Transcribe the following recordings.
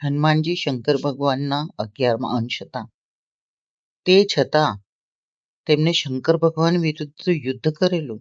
હનુમાનજી શંકર ભગવાનના 11મા અંશ હતા. તે છતાં તેમને શંકર ભગવાન વિરુદ્ધ યુદ્ધ કરેલું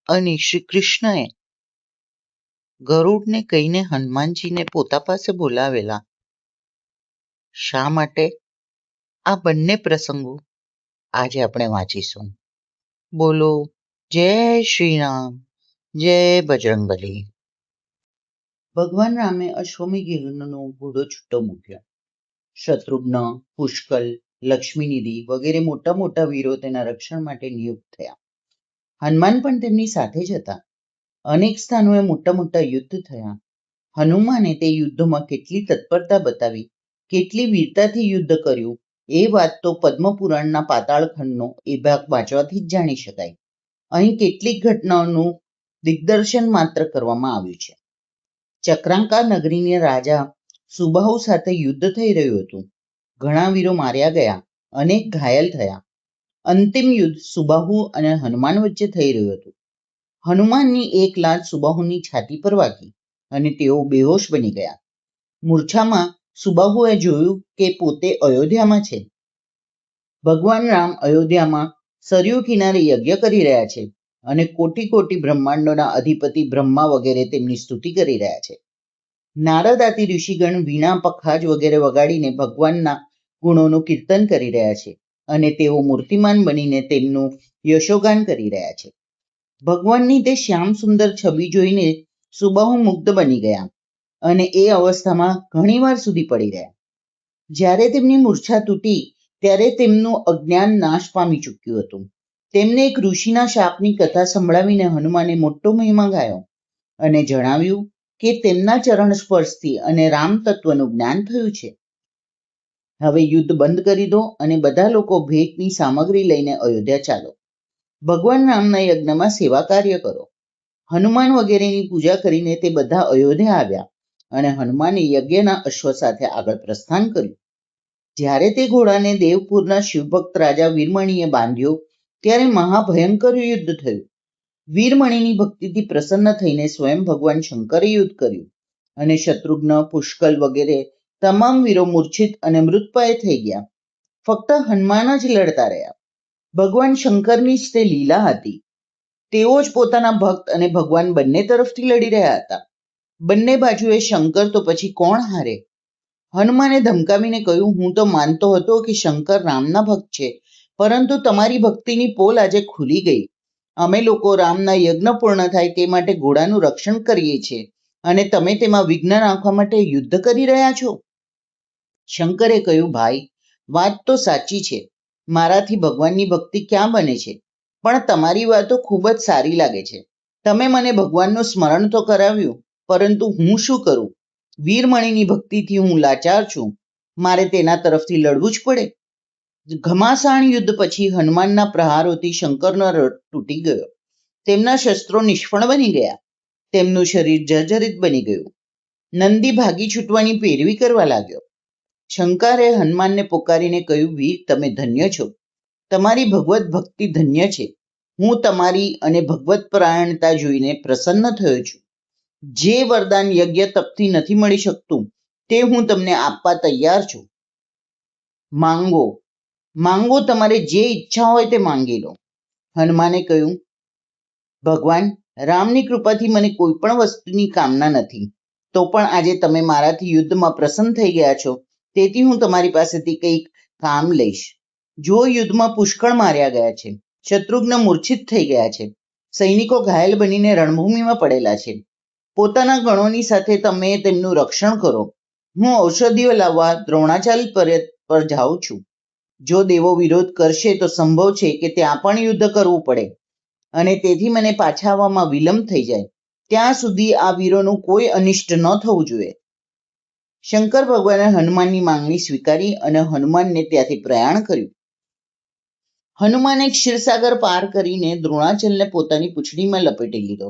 અને શ્રી કૃષ્ણએ ગરુડને કહીને હનુમાનજીને પોતા પાસે બોલાવેલા. શા માટે? આ બંને પ્રસંગો આજે આપણે વાંચીશું. બોલો જય શ્રી રામ, જય બજરંગબલી. ભગવાન રામે અશ્વમેઘ યજ્ઞનો ઘોડો છૂટો મૂક્યો. શત્રુઘ્ન, પુષ્કલ, લક્ષ્મીનિધિ વગેરે મોટા મોટા વીરો તેના રક્ષણ માટે નિયુક્ત થયા. હનુમાન પણ તેમની સાથે જ હતા. અનેક સ્થાનોએ મોટા મોટા યુદ્ધ થયા. હનુમાને તે યુદ્ધોમાં કેટલી તત્પરતા બતાવી, કેટલી વીરતાથી યુદ્ધ કર્યું, એ વાત તો પદ્મપુરાણના પાતાળખંડનો એ ભાગ વાંચવાથી જ જાણી શકાય. અહીં કેટલીક ઘટનાઓનું દિગ્દર્શન માત્ર કરવામાં આવ્યું છે. ચક્રાંકા નગરીના રાજા સુબાહુ સાથે યુદ્ધ થઈ રહ્યું હતું. ઘણા વીરો માર્યા ગયા, અનેક ઘાયલ થયા. અંતિમ યુદ્ધ સુબાહુ અને હનુમાન વચ્ચે થઈ રહ્યું હતું. હનુમાનની એક લાત સુબાહુની છાતી પર વાગી અને તેઓ બેહોશ બની ગયા. મૂર્છામાં સુબાહુએ જોયું કે પોતે અયોધ્યામાં છે. ભગવાન રામ અયોધ્યામાં સરયુ કિનારે યજ્ઞ કરી રહ્યા છે અને કોટી કોટી બ્રહ્માંડોના અધિપતિ બ્રહ્મા વગેરે તેમની સ્તુતિ કરી રહ્યા છે. નારદ આદિ ઋષિગણ વીણા, પખાજ વગેરે વગાડીને ભગવાનના ગુણોનું કીર્તન કરી રહ્યા છે અને તેઓ મૂર્તિમાન બનીને તેમનું યશોગાન કરી રહ્યા છે. ભગવાનની તે શ્યામ સુંદર છબી જોઈને સુબાહુ મુગ્ધ બની ગયા અને એ અવસ્થામાં ઘણીવાર સુધી પડી રહ્યા. જ્યારે તેમની મૂર્છા તૂટી ત્યારે તેમનું અજ્ઞાન નાશ પામી ચૂક્યું હતું. તેમને એક ઋષિના શાપની કથા સંભળાવીને હનુમાને મોટો મહિમા ગાયો અને જણાવ્યું કે તેમના ચરણ સ્પર્શથી અને રામ તત્વનું જ્ઞાન થયું છે. હવે યુદ્ધ બંધ કરી દો અને બધા લોકો ભેટની સામગ્રી લઈને અયોધ્યા ચાલો. ભગવાન રામના યજ્ઞમાં સેવા કાર્ય કરો. હનુમાન વગેરેની પૂજા કરીને તે બધા અયોધ્યા આવ્યા અને હનુમાને યજ્ઞના અશ્વ સાથે આગળ પ્રસ્થાન કર્યું. જ્યારે તે ઘોડાને દેવપુરના શિવભક્ત રાજા વીરમણીએ બાંધ્યો ત્યારે મહાભયંકર યુદ્ધ થયું. વીરમણીની ભક્તિથી પ્રસન્ન થઈને સ્વયં ભગવાન શંકરે યુદ્ધ કર્યું અને શત્રુઘ્ન, પુષ્કલ વગેરે તમામ વીરો મૂર્છિત અને મૃતપાય થઈ ગયા. ફક્ત હનુમાન જ લડતા રહ્યા. ભગવાન શંકરની જ તે લીલા હતી. તેઓ જ પોતાના ભક્ત અને ભગવાન બંને તરફથી લડી રહ્યા હતા. બંને બાજુએ શંકર તો પછી કોણ હારે? હનુમાને ધમકાવીને કહ્યું, હું તો માનતો હતો કે શંકર રામના ભક્ત છે, પરંતુ તમારી ભક્તિની પોલ આજે ખુલી ગઈ. અમે લોકો રામના યજ્ઞ પૂર્ણ થાય તે માટે ઘોડાનું રક્ષણ કરીએ છીએ અને તમે તેમાં વિઘ્ન નાખવા માટે યુદ્ધ કરી રહ્યા છો. શંકરે કહ્યું, ભાઈ, વાત તો સાચી છે. મારાથી ભગવાનની ભક્તિ ક્યાં બને છે? પણ તમારી વાતો ખૂબ જ સારી લાગે છે. તમે મને ભગવાનનું સ્મરણ તો કરાવ્યું, પરંતુ હું શું કરું? વીરમણીની ભક્તિથી હું લાચાર છું. મારે તેના તરફથી લડવું જ પડે. ઘમાસાણ યુદ્ધ પછી હનુમાનના પ્રહારોથી શંકરનો રથ તૂટી ગયો. તેમના શસ્ત્રો નિષ્ફળ બની ગયા. તેમનું શરીર જર્જરિત બની ગયું. નંદી ભાગી છૂટવાની પેરવી કરવા લાગ્યો. શંકરે હનુમાનને પોકારીને કહ્યું, વીર, તમે ધન્ય છો. તમારી ભગવત ભક્તિ ધન્ય છે. હું તમારી અને ભગવત પરાયણતા જોઈને પ્રસન્ન થયો છું. જે વરદાન યજ્ઞ તપથી નથી મળી શકતું તે હું તમને આપવા તૈયાર છું. માંગો, તમારે જે ઈચ્છા હોય તે માંગી લો. હનુમાને કહ્યું, ભગવાન રામની કૃપાથી મને કોઈ પણ વસ્તુની કામના નથી. તો પણ આજે તમે મારાથી યુદ્ધમાં પ્રસન્ન થઈ ગયા છો, તેથી હું તમારી પાસેથી કંઈક કામ લઈશ. જો યુદ્ધમાં પુષ્કળ માર્યા ગયા છે, શત્રુઘ્ન મૂર્છિત થઈ ગયા છે, સૈનિકો ઘાયલ બનીને રણભૂમિમાં પડેલા છે, પોતાના ગણોની સાથે તમે તેમનું રક્ષણ કરો. હું ઔષધિઓ લાવવા દ્રોણાચાર્ય પર જાઉં છું. જો દેવો વિરોધ કરશે તો સંભવ છે કે ત્યાં પણ યુદ્ધ કરવું પડે અને તેથી મને પાછા આવવામાં વિલંબ થઈ જાય. ત્યાં સુધી આ વીરોનું કોઈ અનિષ્ટ ન થવું જોઈએ. શંકર ભગવાને હનુમાનની માંગણી સ્વીકારી અને હનુમાનને ત્યાંથી પ્રયાણ કર્યું. હનુમાને ક્ષીરસાગર પાર કરીને દ્રોણાચલને પોતાની પૂંછડીમાં લપેટી લીધો.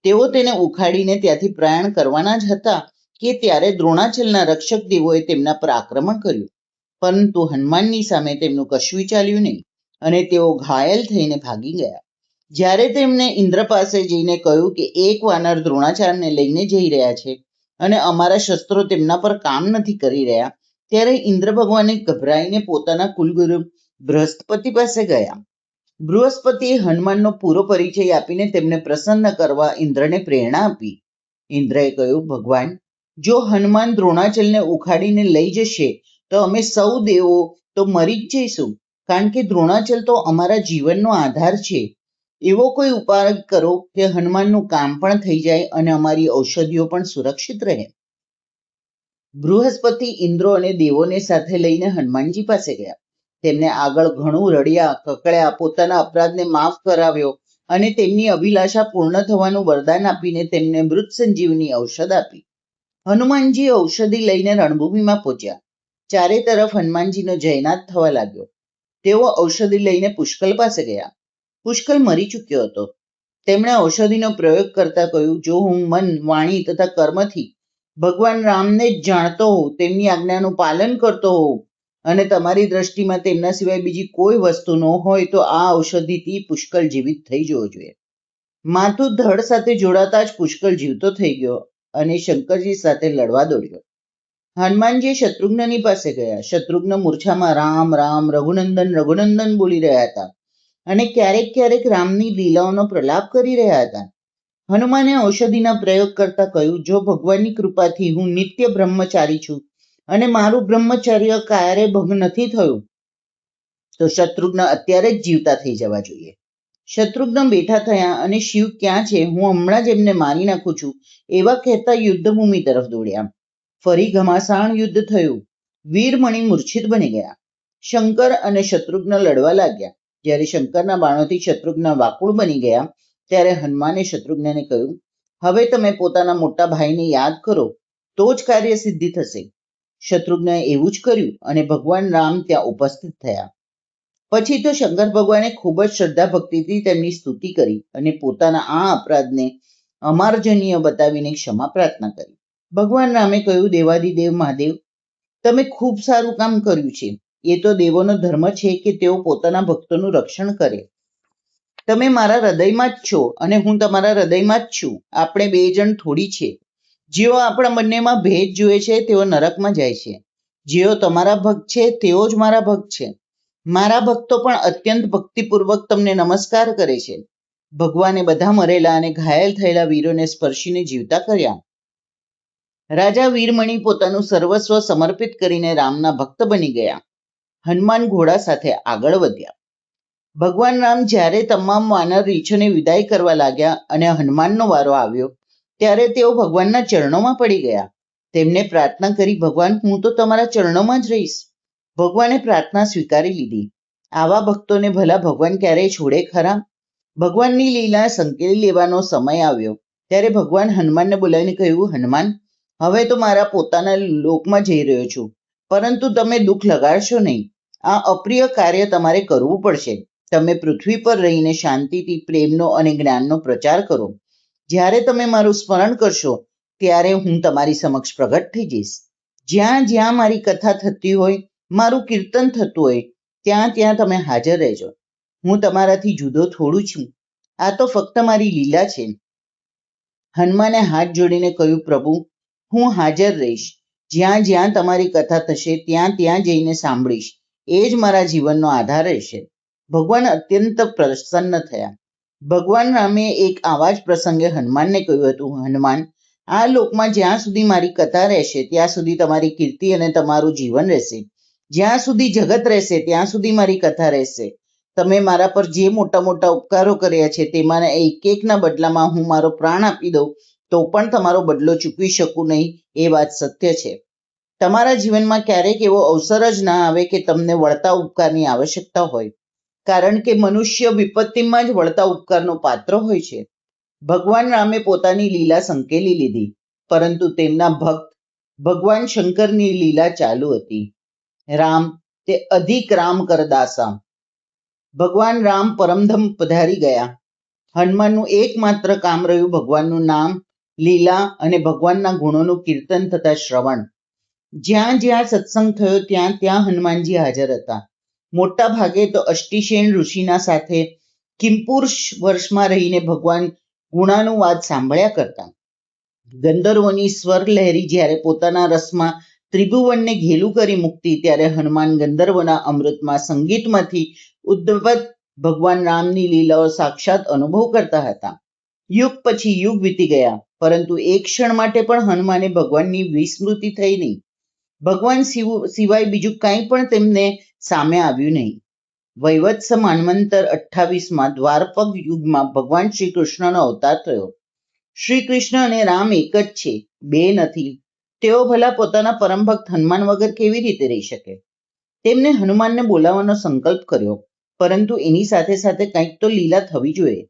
તેઓ તેને ઉખાડીને ત્યાંથી પ્રયાણ કરવાના જ હતા કે ત્યારે દ્રોણાચલના રક્ષક દેવોએ તેમના પર આક્રમણ કર્યું, પરંતુ હનુમાનની સામે તેમનું કશું ચાલ્યું નહીં અને તેઓ ઘાયલ થઈને ભાગી ગયા. જ્યારે તેમણે ઇન્દ્ર પાસે જઈને કહ્યું કે એક વાનર દ્રોણાચાર્યને લઈને જઈ રહ્યા છે અને અમારા શસ્ત્રો તેમના પર કામ નથી કરી રહ્યા, ત્યારે ઇન્દ્ર ભગવાને ગભરાઈને પોતાના કુલગુરુ બૃહસ્પતિ પાસે ગયા. બૃહસ્પતિએ હનુમાનનો પૂરો પરિચય આપીને તેમને પ્રસન્ન કરવા ઇન્દ્રને પ્રેરણા આપી. ઇન્દ્રએ કહ્યું, ભગવાન, જો હનુમાન દ્રોણાચલને ઉખાડીને લઈ જશે તો અમે સૌ દેવો તો મરી જ જઈશું, કારણ કે દ્રોણાચલ તો અમારા જીવનનો આધાર છે. એવો કોઈ ઉપાય કરો કે હનુમાનનું કામ પણ થઈ જાય અને અમારી ઔષધિઓ પણ સુરક્ષિત રહે. બૃહસ્પતિ ઇન્દ્રો અને દેવોને સાથે લઈને હનુમાનજી પાસે ગયા. તેમને આગળ ઘણું રડ્યા, કકળ્યા, પોતાના અપરાધને માફ કરાવ્યો અને તેમની અભિલાષા પૂર્ણ થવાનું વરદાન આપીને તેમને મૃત સંજીવની ઔષધ આપી. હનુમાનજી ઔષધિ લઈને રણભૂમિમાં પહોંચ્યા. ચારે તરફ હનુમાનજીનો જયનાદ થવા લાગ્યો. તેઓ ઔષધિ લઈને પુષ્કળ પાસે ગયા. પુષ્કળ મરી ચૂક્યો હતો. તેમણે ઔષધિનો પ્રયોગ કરતા કહ્યું, જો હું મન, વાણી તથા કર્મથી ભગવાન રામને જ જાણતો હોઉં, તેમની આજ્ઞાનું પાલન કરતો હોઉં અને તમારી દ્રષ્ટિમાં તેમના સિવાય બીજી કોઈ વસ્તુ ન હોય તો આ ઔષધિથી પુષ્કળ જીવિત થઈ જવો જોઈએ. માથું ધડ સાથે જોડાતા જ પુષ્કળ જીવતો થઈ ગયો અને શંકરજી સાથે લડવા દોડ્યો. હનુમાનજી શત્રુઘ્નની પાસે ગયા. શત્રુઘ્ન મૂર્છામાં રામ રામ રઘુનંદન રઘુનંદન બોલી રહ્યા હતા અને ક્યારેક ક્યારેક રામની લીલાઓનો પ્રલાપ કરી રહ્યા હતા. હનુમાને ઔષધિના પ્રયોગ કરતા કહ્યું, જો ભગવાનની કૃપાથી હું નિત્ય બ્રહ્મચારી છું અને મારું બ્રહ્મચર્ય ક્યારે ભંગ નથી થયું તો શત્રુઘ્ન અત્યારે જ જીવતા થઈ જવા જોઈએ. શત્રુઘ્ન બેઠા થયા અને શિવ ક્યાં છે, હું હમણાં જ એમને મારી નાખું છું, એવા કહેતા યુદ્ધભૂમિ તરફ દોડ્યા. ફરી ઘમાસાણ યુદ્ધ થયું. વીરમણિ મૂર્છિત બની ગયા. શંકર અને શત્રુઘ્ન લડવા લાગ્યા. જ્યારે શંકરના બાણોથી શત્રુઘ્ન વાકુળ બની ગયા ત્યારે હનુમાને શત્રુઘ્નને કહ્યું, હવે તમે પોતાના મોટા ભાઈને યાદ કરો તો જ કાર્ય સિદ્ધિ થશે. શત્રુઘ્નએ એવું જ કર્યું અને ભગવાન રામ ત્યાં ઉપસ્થિત થયા. પછી તો શંકર ભગવાને ખૂબ જ શ્રદ્ધા ભક્તિથી તેમની સ્તુતિ કરી અને પોતાના આ અપરાધને અમાર્જનીય બતાવીને ક્ષમા પ્રાર્થના કરી. ભગવાન રામે કહ્યું, દેવાદિદેવ મહાદેવ, તમે ખૂબ સારું કામ કર્યું છે. એ તો દેવોનો ધર્મ છે કે તેઓ પોતાના ભક્તોનું રક્ષણ કરે. તમે મારા હૃદયમાં જ છો અને હું તમારા હૃદયમાં જ છું. આપણે બે જણ થોડી છે. જેઓ આપણા બંનેમાં ભેદ જુએ છે તેઓ નરકમાં જાય છે. જેઓ તમારા ભક્ત છે તેઓ જ મારા ભક્ત છે. મારા ભક્તો પણ અત્યંત ભક્તિપૂર્વક તમને નમસ્કાર કરે છે. ભગવાને બધા મરેલા અને ઘાયલ થયેલા વીરોને સ્પર્શીને જીવતા કર્યા. રાજા વીરમણિ પોતાનું સર્વસ્વ સમર્પિત કરીને રામના ભક્ત બની ગયા. હનુમાન ઘોડા સાથે આગળ વધ્યા. ભગવાન રામ જ્યારે તમામ વાનર રીછોને વિદાય કરવા લાગ્યા અને હનુમાનનો વારો આવ્યો ત્યારે તેઓ ભગવાનના ચરણોમાં પડી ગયા. તેમને પ્રાર્થના કરી, ભગવાન, હું તો તમારા ચરણોમાં જ રહીશ. ભગવાને પ્રાર્થના સ્વીકારી લીધી. આવા ભક્તોને ભલા ભગવાન ક્યારેય છોડે ખરા? ભગવાનની લીલા સંકેલી લેવાનો સમય આવ્યો ત્યારે ભગવાન હનુમાનને બોલાવીને કહ્યું, હનુમાન, હવે તો મારા પોતાના લોકમાં જઈ રહ્યો છું, પરંતુ તમે દુઃખ લગાડશો નહીં. આ અપ્રિય કાર્ય તમારે કરવું પડશે. તમે પૃથ્વી પર રહીને શાંતિથી પ્રેમનો અને જ્ઞાનનો પ્રચાર કરો. જ્યારે તમે મારું સ્મરણ કરશો ત્યારે હું તમારી સમક્ષ પ્રગટ થઈ જઈશ. જ્યાં જ્યાં મારી કથા થતી હોય, મારું કીર્તન થતું હોય, ત્યાં ત્યાં તમે હાજર રહેજો. હું તમારાથી જુદો થોડું છું. આ તો ફક્ત મારી લીલા છે. હનુમાને હાથ જોડીને કહ્યું, પ્રભુ, હું હાજર રહીશ. જ્યાં જ્યાં તમારી કથા થશે ત્યાં ત્યાં જઈને સાંભળીશ. એ જ મારા જીવનનો આધાર રહેશે. ભગવાન અત્યંત પ્રસન્ન થયા. ભગવાન રામે એક આવા જ પ્રસંગે હનુમાનને કહ્યું હતું, હનુમાન, આ લોકમાં જ્યાં સુધી મારી કથા રહેશે ત્યાં સુધી તમારી કીર્તિ અને તમારું જીવન રહેશે. જ્યાં સુધી જગત રહેશે ત્યાં સુધી મારી કથા રહેશે. તમે મારા પર જે મોટા મોટા ઉપકારો કર્યા છે તેમાંના એક એકના બદલામાં હું મારો પ્રાણ આપી દઉં તો પણ તમારો બદલો ચૂકવી શકું નહીં. એ વાત સત્ય છે. તમારા જીવનમાં ક્યારેક એવો અવસર જ ના આવે કે તમને વળતા ઉપકારની આવશ્યકતા હોય, કારણ કે મનુષ્ય વિપત્તિમાં જ વળતા ઉપકારનો પાત્ર હોય છે. ભગવાન રામે પોતાની લીલા સંકેલી લીધી, પરંતુ તેમના ભક્ત ભગવાન શંકરની લીલા ચાલુ હતી. રામ તે અધિક રામ કરદાસા. ભગવાન રામ પરમધામ પધારી ગયા. હનુમાનનું એકમાત્ર કામ રહ્યું ભગવાનનું નામ, લીલા અને ભગવાનના ગુણોનું કીર્તન તથા શ્રવણ. જ્યાં જ્યાં સત્સંગ થયો ત્યાં ત્યાં હનુમાનજી હાજર હતા. મોટા ભાગે તો અષ્ટિશેન ઋષિના સાથે કિંપુર વર્ષમાં રહીને ભગવાન ગુણાનુવાદ સાંભળ્યા કરતા. ગંધર્વોની સ્વર લહેરી જ્યારે પોતાના રસમાં ત્રિભુવનને ઘેલું કરી મૂકતી ત્યારે હનુમાન ગંધર્વોના અમૃતમાં સંગીતમાંથી ઉદ્ભવત ભગવાન રામની લીલાઓ સાક્ષાત અનુભવ કરતા હતા. યુગ પછી યુગ વીતી ગયા, પરંતુ એક ક્ષણ માટે પણ હનુમાને ભગવાનની વિસ્મૃતિ થઈ નહીં. ભગવાન સિવાય બીજું કંઈ પણ તેમને સામે આવ્યું નહીં. વૈવત્સ માન્વંતર 28માં દ્વાપર યુગમાં ભગવાન શ્રી કૃષ્ણનો અવતાર થયો. શ્રી કૃષ્ણ અને રામ એક જ છે, બે નથી. તેઓ ભલા પોતાના પરમ ભક્ત હનુમાન વગર કેવી રીતે રહી શકે? તેમને હનુમાનને બોલાવવાનો સંકલ્પ કર્યો, પરંતુ એની સાથે સાથે કંઈક તો લીલા થવી જોઈએ.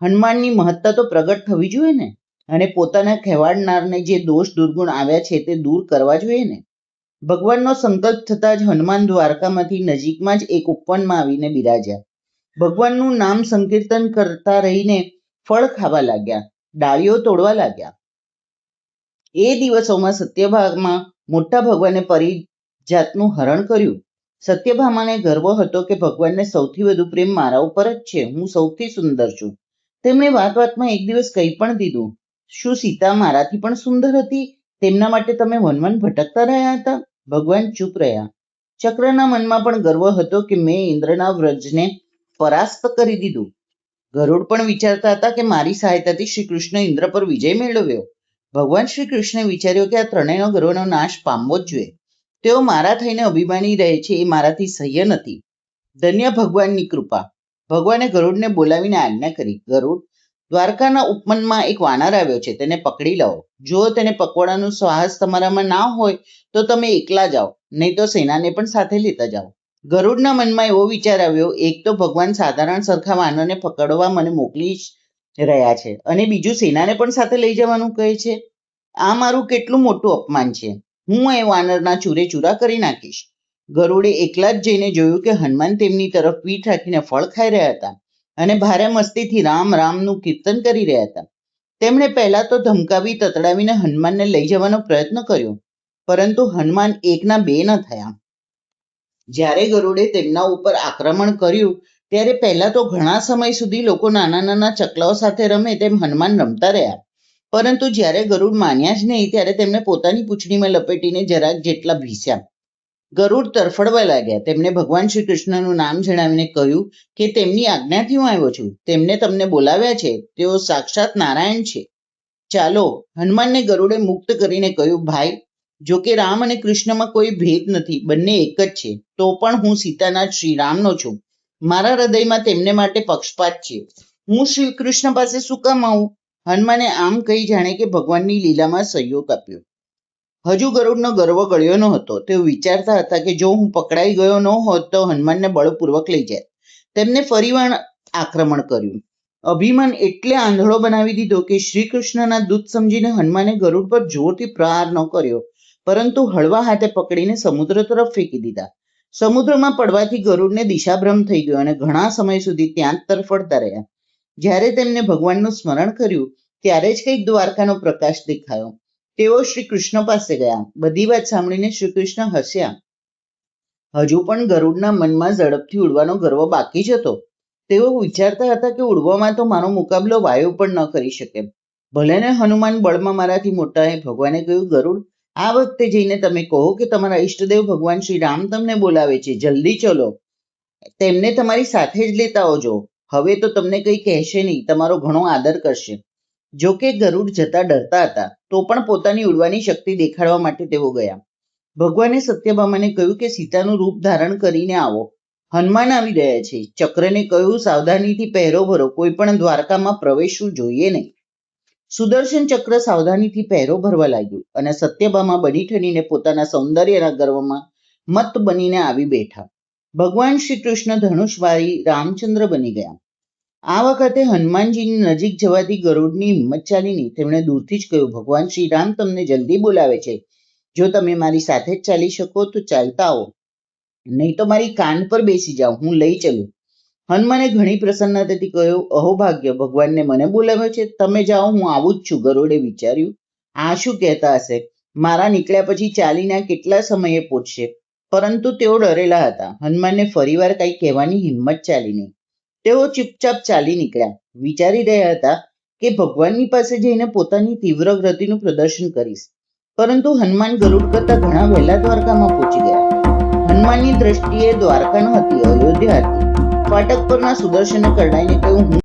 હનુમાનની મહત્તા તો પ્રગટ થવી જોઈએ ને, અને પોતાના કહેવાડનારને જે દોષ દુર્ગુણ આવ્યા છે તે દૂર કરવા જોઈએ ને. ભગવાનનો સંકલ્પ થતાં જ હનુમાન દ્વારકામાંથી નજીકમાં જ એક ઉપવનમાં આવીને બિરાજ્યા. ભગવાનનું નામ સંકીર્તન કરતા રહીને ફળ ખાવા લાગ્યા, ડાળીઓ તોડવા લાગ્યા. એ દિવસોમાં સત્યભામાં મોટા ભગવાને પરિજાતનું હરણ કર્યું. સત્યભામાને ગર્વ હતો કે ભગવાનને સૌથી વધુ પ્રેમ મારા ઉપર જ છે, હું સૌથી સુંદર છું. તેમણે વાત વાતમાં એક દિવસ કહી પણ દીધું, શું સીતા મારાથી પણ સુંદર હતી? તેમના માટે તમે વનવન ભટકતા રહ્યા હતા? ભગવાન ચૂપ રહ્યા. ચક્રના મનમાં પણ ગર્વ હતો કે મેં ઇન્દ્રના વ્રજને પરાસ્ત કરી દીધું. ગરુડ પણ વિચારતા હતા કે મારી સહાયતાથી શ્રી કૃષ્ણ ઇન્દ્ર પર વિજય મેળવ્યો. ભગવાન શ્રી કૃષ્ણે વિચાર્યો કે આ ત્રણેયનો ગર્વનો નાશ પામવો જ જોઈએ. તેઓ મારા થઈને અભિમાની રહે છે, એ મારાથી સહ્ય નથી. ધન્ય ભગવાનની કૃપા. ભગવાને ગરુડને બોલાવીને આજ્ઞા કરી, ગરુડ, દ્વારકાના ઉપવનમાં એક વાનર આવ્યો છે, તેને પકડી લાવો. જો તેને પકડવાનું સાહસ તમારામાં ના હોય તો તમે એકલા જાઓ, નહીં તો સેનાને પણ સાથે લેતા જાઓ. ગરુડના મનમાં એવો વિચાર આવ્યો, એક તો ભગવાન સાધારણ સરખા વાનરને પકડવા મને મોકલી રહ્યા છે, અને બીજું સેનાને પણ સાથે લઈ જવાનું કહે છે. આ મારું કેટલું મોટું અપમાન છે. હું એ વાનરના ચૂરે ચૂરા કરી નાખીશ. ગરુડે એકલા જ જઈને જોયું કે હનુમાન તેમની તરફ પીઠ રાખીને ફળ ખાઈ રહ્યા હતા અને ભારે મસ્તીથી રામ રામનું કીર્તન કરી રહ્યા હતા. તેમણે પહેલા તો ધમકાવી તતડાવીને હનુમાનને લઈ જવાનો પ્રયત્ન કર્યો, પરંતુ હનુમાન એકના બે ન થયા. જ્યારે ગરુડે તેમના ઉપર આક્રમણ કર્યું ત્યારે પહેલા તો ઘણા સમય સુધી લોકો નાના નાના ચકલાઓ સાથે રમે તેમ હનુમાન રમતા રહ્યા, પરંતુ જ્યારે ગરુડ માન્યા જ નહીં ત્યારે તેમને પોતાની પૂંછડીમાં લપેટીને જરાક જેટલા ભીસ્યા. ગરુડ તરફડવા લાગ્યા. તેમણે ભગવાન શ્રી કૃષ્ણનું નામ જણાવીને કહ્યું કે તેમની આજ્ઞાથી હું આવ્યો છું, તેમને તમને બોલાવ્યા છે, તેઓ સાક્ષાત નારાયણ છે. ચાલો. હનુમાનને ગરુડે મુક્ત કરીને કહ્યું, ભાઈ, જો કે રામ અને કૃષ્ણમાં કોઈ ભેદ નથી, બંને એક જ છે, તો પણ હું સીતાના શ્રી રામનો છું. મારા હૃદયમાં તેમને માટે પક્ષપાત છે. હું શ્રી કૃષ્ણ પાસે શું કામ આવું? હનુમાને આમ કહી જાણે કે ભગવાનની લીલામાં સહયોગ આપ્યો. હજુ ગરુડનો ગર્વ ગળ્યો ન હતો. તેઓ વિચારતા હતા કે જો હું પકડાઈ ગયો ન હોત તો હનુમાનને બળપૂર્વક લઈ જાય. તેમને ફરીવાર આક્રમણ કર્યું. અભિમાન એટલે આંધળો બનાવી દીધો કે શ્રી કૃષ્ણના દૂત સમજીને હનુમાને ગરુડ પર જોરથી પ્રહાર ન કર્યો, પરંતુ હળવા હાથે પકડીને સમુદ્ર તરફ ફેંકી દીધા. સમુદ્રમાં પડવાથી ગરુડને દિશાભ્રમ થઈ ગયો અને ઘણા સમય સુધી ત્યાં જ તરફડતા રહ્યા. જ્યારે તેમને ભગવાનનું સ્મરણ કર્યું ત્યારે જ કંઈક દ્વારકાનો પ્રકાશ દેખાયો. તેઓ શ્રી કૃષ્ણ પાસે ગયા. બધી વાત સાંભળીને શ્રી કૃષ્ણ હસ્યા. હજુ પણ ગરુડના મનમાં ઝડપથી ઉડવાનો ગર્વ બાકી જ હતો. તેઓ વિચારતા હતા કે ઉડવામાં તો મારો મુકાબલો વાયુ પણ ન કરી શકે. ભલે ને હનુમાન બળમાં મારાથી મોટા. ભગવાને કહ્યું, ગરુડ, આ વખતે જઈને તમે કહો કે તમારા ઈષ્ટદેવ ભગવાન શ્રી રામ તમને બોલાવે છે, જલ્દી ચલો. તેમને તમારી સાથે જ લેતા આવજો. હવે તો તમને કંઈ કહેશે નહીં, તમારો ઘણો આદર કરશે. જો કે ગરુડ જતા ડરતા હતા, તો પણ પોતાની ઉડવાની શક્તિ દેખાડવા માટે તેઓ ગયા. ભગવાને સત્યભામાને કહ્યું કે સીતાનું રૂપ ધારણ કરીને આવો. હનુમાન આવી રહ્યા છે. ચક્રને કહ્યું, સાવધાનીથી પહેરો ભરો, કોઈ પણ દ્વારકામાં પ્રવેશવું જોઈએ નહીં. સુદર્શન ચક્ર સાવધાનીથી પહેરો ભરવા લાગ્યું અને સત્યભામા બની ઠરીને પોતાના સૌંદર્યના ગર્વમાં મત બનીને આવી બેઠા. ભગવાન શ્રી કૃષ્ણ ધનુષવાળી રામચંદ્ર બની ગયા. આ વખતે હનુમાનજીની નજીક જવાથી ગરુડની હિંમત ચાલી નહીં. તેમણે દૂરથી જ કહ્યું, ભગવાન શ્રી રામ તમને જલ્દી બોલાવે છે. જો તમે મારી સાથે જ ચાલી શકો તો ચાલતા આવો, નહીં તો મારી કાન પર બેસી જાઓ, હું લઈ ચલું. હનુમાને ઘણી પ્રસન્નતાથી કહ્યું, અહોભાગ્ય, ભગવાનને મને બોલાવ્યો છે, તમે જાઓ, હું આવું જ છું. ગરુડે વિચાર્યું, આ શું કહેતા હશે? મારા નીકળ્યા પછી ચાલીને કેટલા સમયે પહોંચશે? પરંતુ તેઓ ડરેલા હતા. હનુમાનને ફરીવાર કંઈ કહેવાની હિંમત ચાલી નહીં. તેઓ ચૂપચાપ ચાલી નીકળ્યા. વિચારી રહ્યા હતા કે ભગવાનની પાસે જઈને પોતાની તીવ્ર ગતિનું પ્રદર્શન કરીશ. પરંતુ હનુમાન ગરુડ કરતા ઘણા વહેલા દ્વારકામાં પહોંચી ગયા. હનુમાનની દ્રષ્ટિએ દ્વારકા ન હતી, અયોધ્યા હતી. ફાટક પરના સુદર્શને કરડાઈને કહ્યું, હું